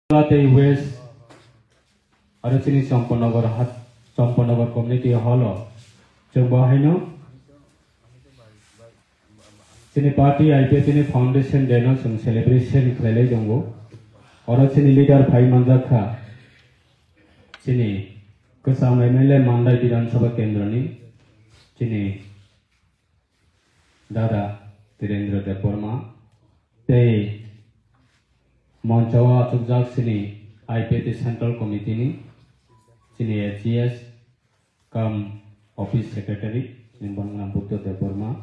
West ada sini Sampanagar Community Hall coba hino sini party IPF ini foundation day no sung celebration kelele jonggo ada sini leader Bhai Manjaka sini kesama MLA Mandai Vidhan Sabha Kendra ni sini Dada Tirendra Deborma tei Moncawa Tugjak sini IPT Central Committee ni sini HGS kam Office Secretary sini Bang Buddha Deborma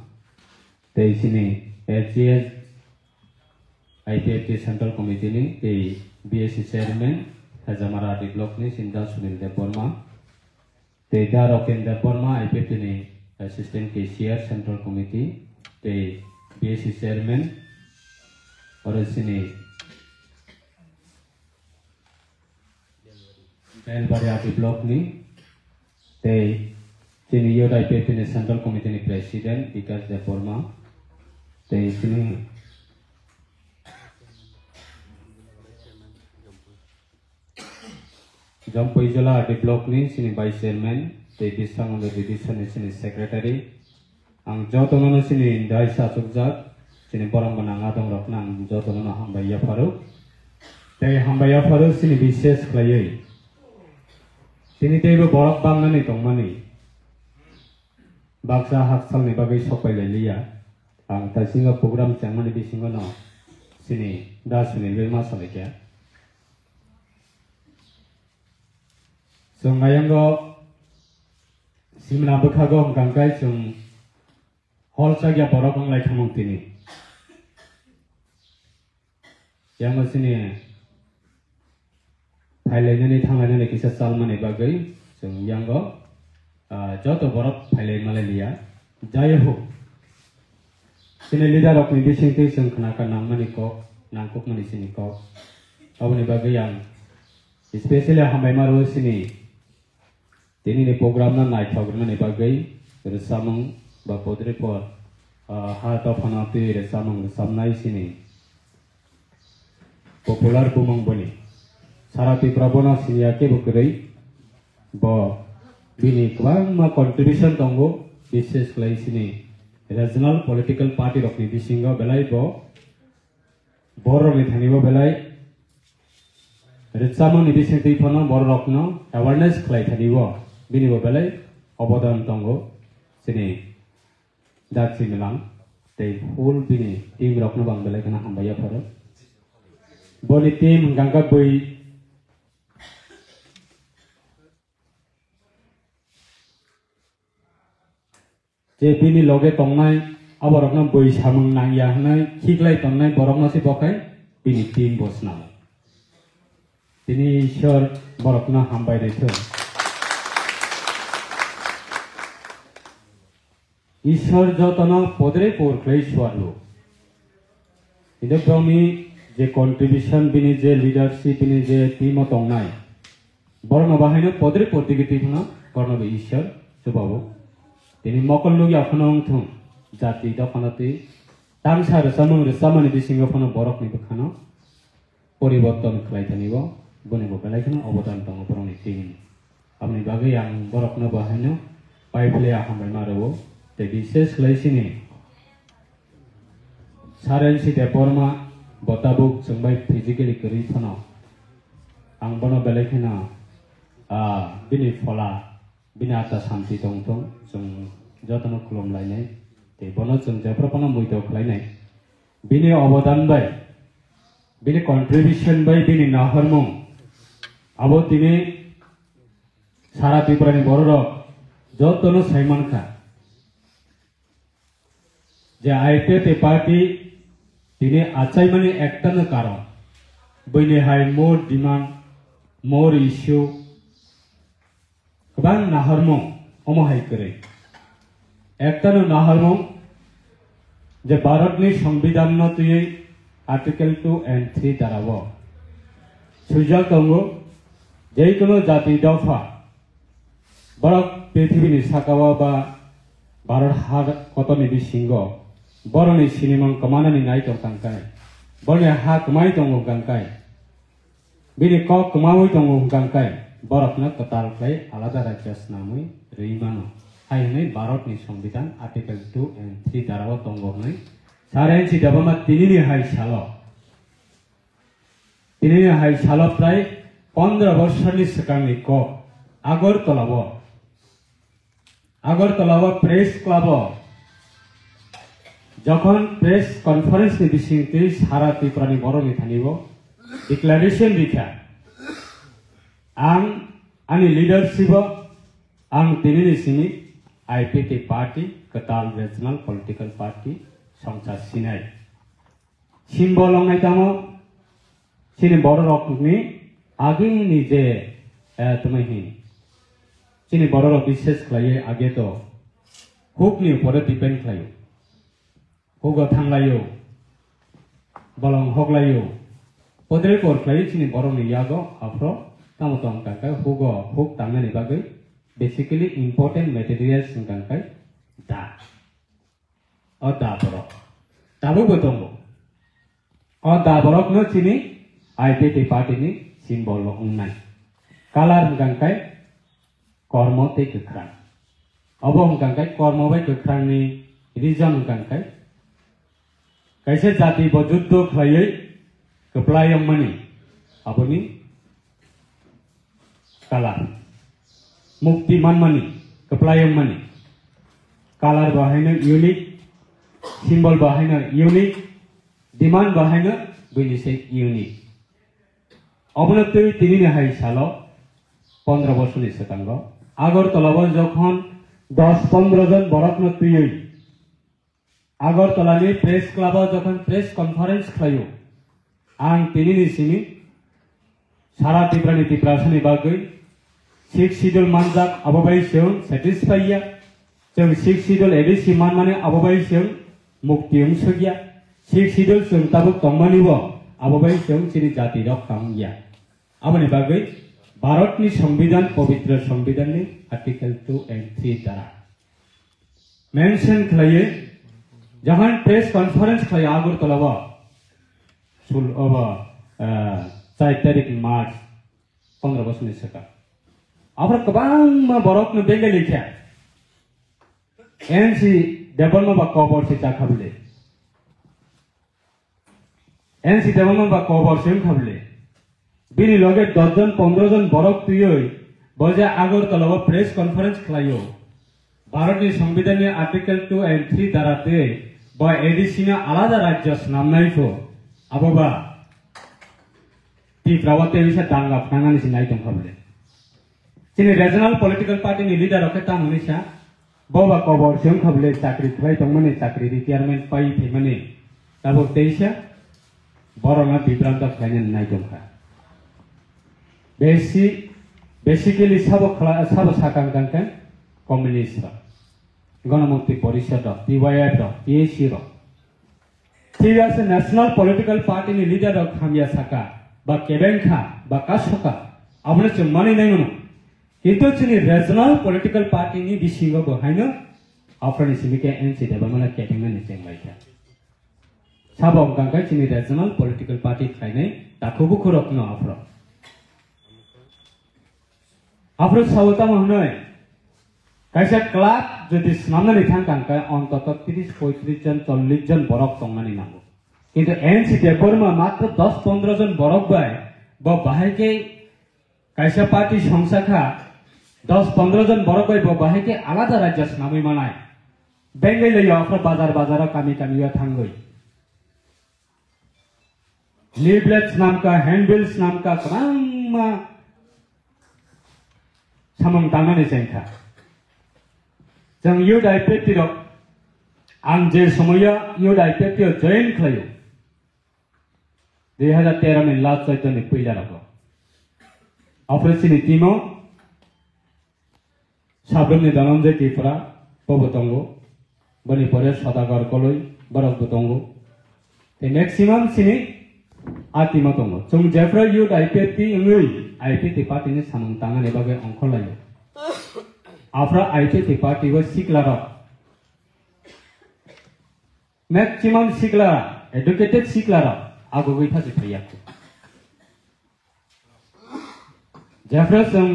tei sini HGS IPT Central Committee ni tei BSC Chairman Hazamara Block ni Sinda Sunil Deborma tei Daroken Deborma IPT ni Assistant Cashier Central Committee tei BSC Chairman और sini Belbariati Block ni tei sini Yoda IPF ni Central Committee ni President Vikas Deborma tei sini Jampoi Jala di Block ni sini Vice Chairman tei Disang the Division ni sini Secretary ang jotono sini Daisa Tugjak sini Borang Banang Adong Roknang jotono Hambaya Faruk tei Hambaya Faruk sini Bises Klayai sini teibo borok bangna ni tongmani baksa haksal ni bagai sopai lelia ang tasinga program changmani bisingo no sini das ni lema salekya so ngayango simna bakhago gangkai chung hol sagya borok ang lai thamong tini yang sini Thailand thangana ni kisa salmani bagai sung yango joto borok Thailand Malaysia jayaho sini leader of bising ti sung khanaka nangmani ko nangkok mani sini ko abani bagai yang especially hambai maru sini tini ni program na nai program ni bagai resamang ba podre por heart of hanati resamang samnai sini popular bumang bani Sarati Prabona Sinyake Bukrei Bo Bini Kwang ma contribution tonggo Bises Klai sini Regional Political Party Rokni Bisingo Belai Bo Boro ni Thanibo Belai Ritsamang ni Bising Tifono Boro Rokno Awareness Klai Thanibo Bini Bo Belai Obodan Tongo Sini Dat Similang Tei Full Bini Team Rokno Bang Belai Kana Hambaya Faro Boni Team Gangka Bui je bini loge tongnai aborokna boi samung nangya hnai khiklai tongnai borokna si bokai bini team bosna tini ishor borokna hambai reitho ishor jotono podre por klai swarlo ide promi je contribution bini je leadership bini je team tongnai borokna bahaino podre portigiti hna korno be ishor subabo Ini mokol lugi afanong thung jati dokanati tamsa resamang resamani bisingo phano borok ni bukhano poriborton khlai thanibo bone bo belai khano obodan tong borong ni tin amni bagai yang borok no bahano paifle ahambai marabo te bises khlai sini saran si deporma botabuk chungbai physically kari thano ang bono belai khana bini fola binata santi tong tong sung jotono kulom lainai te bono sung japropono muito khlainai bini obodan bai bini contribution bai bini naharmung abo tini sara piprani borok jotono saiman kha je IPT party tini achai mani ekta karon bini hai more demand more issue Bang naharmong omahai kere. Ekta naharmong je Bharat ni Sambidan no tuye Article 2 and 3 darabo. Sujal tongo jei kono jati dofa Bharat prithibir ni sakawa ba Bharat har koto ni bisingo boro ni sinimang kamana ni nai tong kangkai Boleh hak mai tong gangkai. bini kok kemauai tongo gangkai borokna ketal klai alada raja senamui rimano hai ini Bharat ni Sambidan artikel 2 and 3 darawa tongo nai saren si dabama tinini hai salo prai 15 বছরনি সেকাংনি ক আগরতলাব press club যখন press conference নি বিসিংতি সারা ত্রিপুরানি বড়নি থানিব declaration লিখা आंनि leadership आं दिनैनि सिनि IPT party कताल regional political party संसार सिनाय सिम्बल लंनाय तामो सिनि बर रकनि आगेनि जे तुमहि सिनि बर रक विशेष खालाय आगे तो हुकनि ऊपर डिपेंड खालायो हुग थांलायो बलं हगलायो पदरे पर खालाय सिनि बरनि यागो आफ्रो तामो तंग काका हुगो हुक तांगनि बागै बेसिकली इम्पोर्टेंट मटेरियल्स काका दा अ दा बरक दाबो बतंगो अ दा बरक न सिनि आईपीटी पार्टी नि सिम्बल लंनाय कालार काका कर्म ते गोख्रां अब काका कर्म बाय गोख्रांनि रिजन काका कैसे जाति बजुद्ध खायै कप्लायमनि आबनि कालार मुक्ति मनमानी कप्लायम मनी कालार बाहायनो यूनिक सिम्बल बाहायनो यूनिक डिमांड बाहायनो बिनिसे यूनिक अबनो तै तिनिनि हाय सालो 15 বছরनि सिगांग আগরতলাব যখন 10-15 জন बरकनो तुयै আগরতলাनि प्रेस क्लाब যখন प्रेस कन्फारेंस खालायो आं तिनिनि सिनि सारा त्रिपुरानि त्रिपुरासनि बागै 6 शिड्यूल मानजाक अबबाय जों सेटिस्फाइया जों 6 शिड्यूल एडिसि मान माने अबबाय जों मुक्ति उमसगिया 6 शिड्यूल जों ताबो तंमानिबो अबबाय जों सिनि जाति रक कामगिया आबनि बागै भारतनि संविधान पवित्र संविधाननि आर्टिकल 2 and 3 द्वारा मेंशन खालायो जहां प्रेस कॉन्फ्रेंस खालायो आगरतलाबो सुल अब 4 तारिख मार्च 15 বছরनि सिगां आफ्रा गोबां बरकनो बेंगे लिखा एनसी डेभलपमेंट बा कवर से जाखाबले एनसी डेभलपमेंट बा कवर से खाबले बिनि लगे 10 जन 15 जन बरक तुयै बजे আগরতলাব प्रेस कॉन्फ्रेंस खालायो भारतनि संविधाननि आर्टिकल 2 and 3 दाराते बा एडिसिना आलादा राज्य नामनायखौ आबोबा टिप्रावाते बिसा दांगा फांगानि सिनाय दंखाबले सिनि रिजनल पॉलिटिकल पार्टी नि लीडर रखे तामुनिसा बबा कवर जों खाबले चाकरी थ्राय दंमने चाकरी रिटायरमेंट पाइ थेमने ताबो तेइसा बरना बिब्रांत खायन नाय दंखा बेसिकली सब साकां कांका कम्युनिस्ट गणमुक्ति परिषद टीवाईएफ पीएसी ठीक আছে नेशनल पॉलिटिकल पार्टी नि लीडर खामिया साका बा केबेंखा बा कासका आबने जों मानि नायनो किंतु चिनि रिजनल पॉलिटिकल पार्टी नि बिसिंगो बहायनो आफ्रानि सिमिके एनसी डेभलपमेंट केबिनेट जेंलायखा साबम कांका चिनि रिजनल पॉलिटिकल पार्टी खायनाय दाखोबो खरकनो आफ्रो सावता महनय कैसे क्लाब जदि स्नामनानै थां कांका अंतत 30-35 जन 40 जन बरक तंनानै नांगौ किंतु एनसी डेभलपमेंट मात्र 10-15 जन बरक बाय ब बाहायके कैसे पार्टी संसाखा 10-15 जन बरक बाय ब बाहायके आलादा राज्य नामै मानाय बेंगै लयो आफ्रा बाजार कामी थांगै लीफलेट्स नाम का हैंडबिल्स नाम का कमांमा सामं तांनानै जेंखा जों यूथ आईपीटी आं जे समय यूथ आईपीटी जॉइन खालायो 2013 नि लास्ट चैतन्य पैलाराखौ आफ्रेसिनि टीमो साब्रमनि दानन्जय टिफ्रा बबो दंगो बनि परे सदागर कलय बरकबो दंगो ते मैक्सिमम सिनि आतिमा दंगो जों जेफ्रा यूथ आईपीटी पार्टी नि सामं तांनानै बागै अंखलायो आफ्रा आईपीटी पार्टी व सिक्लारा मैक्सिमम सिक्लारा एडुकेटेड सिक्लारा आगो गैथा जिथायाखौ जेफ्रा जों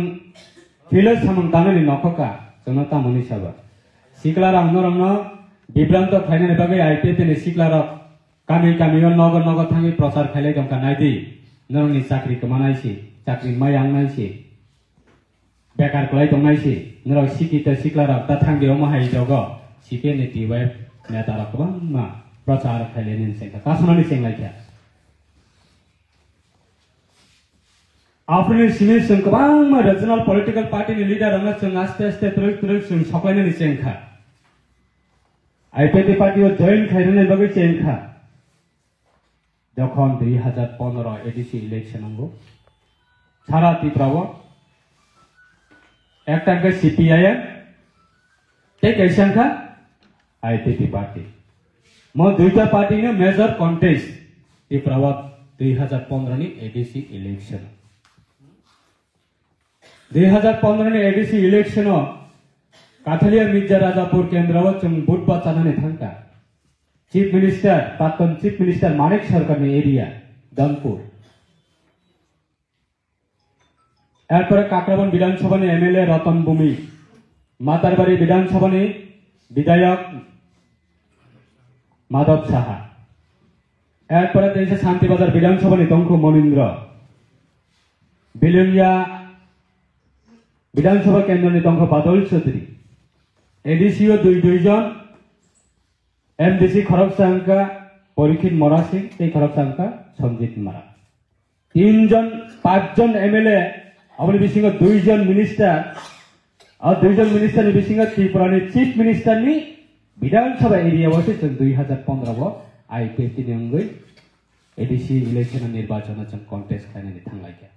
फिलो सामन ताननि नखका जोंना तामनि साबा सिक्लारा नरंनो बिब्रांत खायनानि बागै आईपीएफपी नि सिक्लारा गामि गामियाव नगर नगर थांगी प्रचार खायलाय दंखा नायदि नरंनि चाकरी कमानायसि चाकरी मायांनायसि बेकार खलाय दंनायसि नरं सिकित सिक्लारा ता थांगियाव माहाय जग सीपीएम नि टीवाय नेतारा गोबां मा प्रचार खायलायनि सेंखा कासनानि सेंलायखा आफ्रिन सिनि जों गोबां रिजनल पलिटिकल पार्टी लीडर अंगा जों आस्ते आस्ते तुरुक जों सप्लायनानि सेंखा आईपीएफपी पार्टी जॉइन खायनानि बागै सेंखा যখন 2015 एडीसी इलेक्शन आंगो सारा त्रिपुराव एकटा सीपीआईएम ते कैसांखा आईपीपी पार्टी म दुईटा पार्टी ने मेजर कॉन्टेस्ट त्रिपुराव 2015 नि एडीसी इलेक्शन 2015 नि एडीसी इलेक्शन काथलिया मिर्जा राजापुर केंद्राव जों बुधबार जानानै थांखा चीफ मिनिस्टर प्राक्तन चीफ मिनिस्टर मानिक सरकारनि एरिया दमपुर एरपर काकराबन विधानसभानि एमएलए रतन भूमि मातारबाड़ी विधानसभानि विधायक माधव साहा एरपर देशे शांतिबाजार विधानसभानि दंखु मनिन्द्र बिलुंगिया विधानसभा केंद्रनि दंखु बादल चौधरी एडीसीओ दुई जन एमडीसी खरगसांका परीक्षित मरा सिंह ते खरगसांका संजीत मरा 5 जन एमएलए अपनी बिसिंग 2 जन मिनिस्टर और 2 जन मिनिस्टर नि बिसिंग त्रिपुरानि चीफ मिनिस्टर नि विधानसभा एरिया वसे 2015 आईपीएफपी नि अंगै एडीसी इलेक्शन निर्वाचन जों कन्टेस्ट खायनानि थांलायखा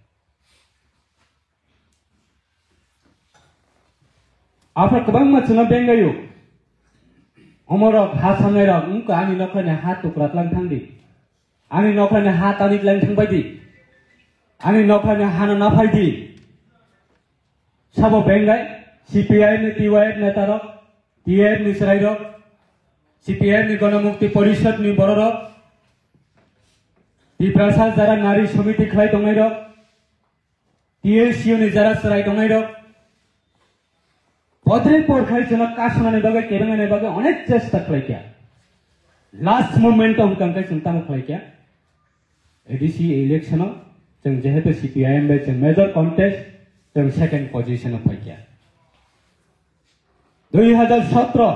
आफ्रा गोबां मानसिना बेंगायो अमरक हा सामनायरक उनखौ आंनि नखरानि हा तुक्रातलां थांदि आंनि नखरानि हा तानितलां थांबायदि आंनि नखरानि हाना नाफायदि साबो बेंगाय सीपीआई नि टीवाईएफ नेतारक टीएफ नि सरायरक सीपीआई नि गणमुक्ति परिषद नि बररक त्रिपुरा जरा नारी समिति खाय दंनायरक टीएलसीओ नि जरा सराय दंनायरक पदरे पोरखाय जों कासनानि बागै केबेंगानि बागै अनेक चेष्टा खालायखा लास्ट मोमेंट हमकांखाय जों ताम खालायखा एडीसी इलेक्शनाव जों जेहेतु सीपीआईएम बे जों मेजर कन्टेस्ट जों सेकेंड पोजिशनाव फैखा 2017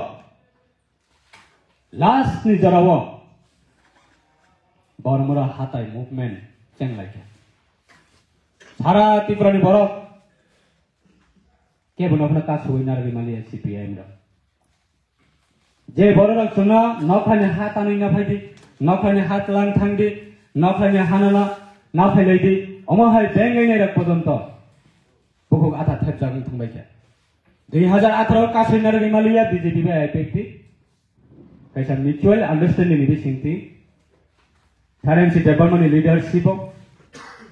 लास्ट नि जराव बरमुरा हाताय मुभमेंट चेंलायखा सारा त्रिपुरानि बरफ के बनोफना कासुबै नारगै मालिया सीपीआईएम रा जे बररक जोंना नखानि हात आनै नाफायदि नखानि हात लां थांदि नखानि हानाला नाफायलायदि अमहाय बेंगायनाय रक पर्यन्त बुहुक आथा थेबजागोन थांबायखा 2018 कासुबै नारगै मालिया बीजेपी बे आईपीएफपी कैसा म्यूचुअल अंडरस्टैंडिंग नि सिंथि करेंसी डेवलपमेंट लीडरशिप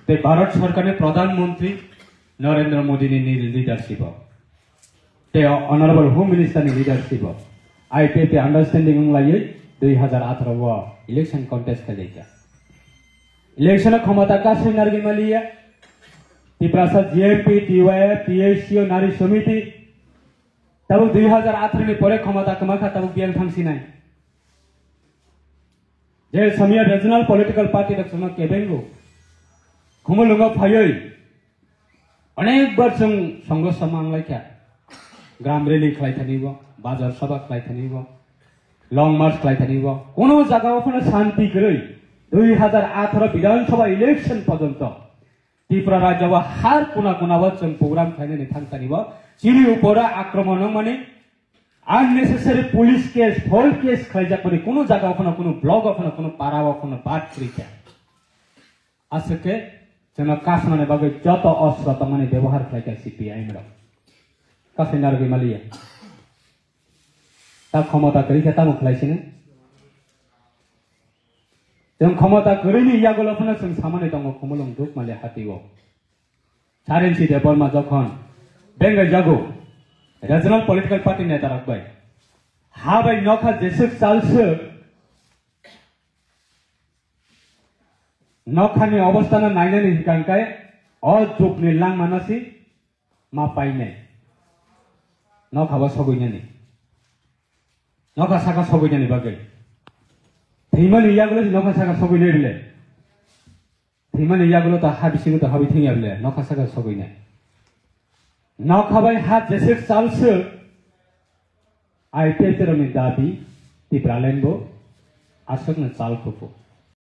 ते भारत सरकार ने प्रधानमंत्री नरेंद्र मोदी नि लीडरशिप ते ऑनरेबल होम मिनिस्टर नि लीडरशिप आईपीएफपी अंडरस्टैंडिंग लायै 2018 इलेक्शन कॉन्टेस्ट खालायखा इलेक्शन क्षमता कासुबै नारगै मालिया त्रिपुरा जीएमपी टीवाईएफ टीएलसीओ नारी समिति तब 2018 नि परे क्षमता कमाखा तब बियां थांसिनाय जे समिया रिजनल पॉलिटिकल पार्टी रक्षण केबेंगो खुमलुंगा फायै अनेक बार जों संघर्ष मांगलायखा ग्राम रैली खालायथानिबो बाजार सभा खालायथानिबो लंग मार्च खालायथानिबो कोनो जागायाव शांति गरै 2018 विधानसभा इलेक्शन पर्यंत त्रिपुरा राज्य हार कोना कोनाबो जों प्रोग्राम खालायनानै थांथानिबो जिनि ऊपर आक्रमण माने अननेसेसरी पुलिस केस फल केस खालायजाकनि कोनो जागायाव कोनो ब्लॉक कोनो पाराव कोनो बात करिखा आसके जोंना कासनानि बागै जत अस्त्र तमाने व्यवहार खालायखा सीपीआईएम रा कासै नारगै मालिया ता क्षमता करिखा ता खालायसिनो जों क्षमता गैयैनि यागलफोरनो जों सामानै दङ खमलम दुख माले हातिव सारेन्सि देबरमा जखन बेंगाय जागो रिजनल पॉलिटिकल पार्टी नेता राखबाय हाबाय नखा जेसुक चालसो नखानि अवस्थाना नायनानै हिकांखाय o juk ni lang manasi ma pai ne no khaba sogoi ne no ka saka sogoi ne bagai thimani ya gulo no ka saka sogoi ne bile thimani ya gulo ta habisi to habi thing bile no ka saka sogoi ne no khabai hat jese chalse ai teterami dabi ti pralenbo asakna chal khopo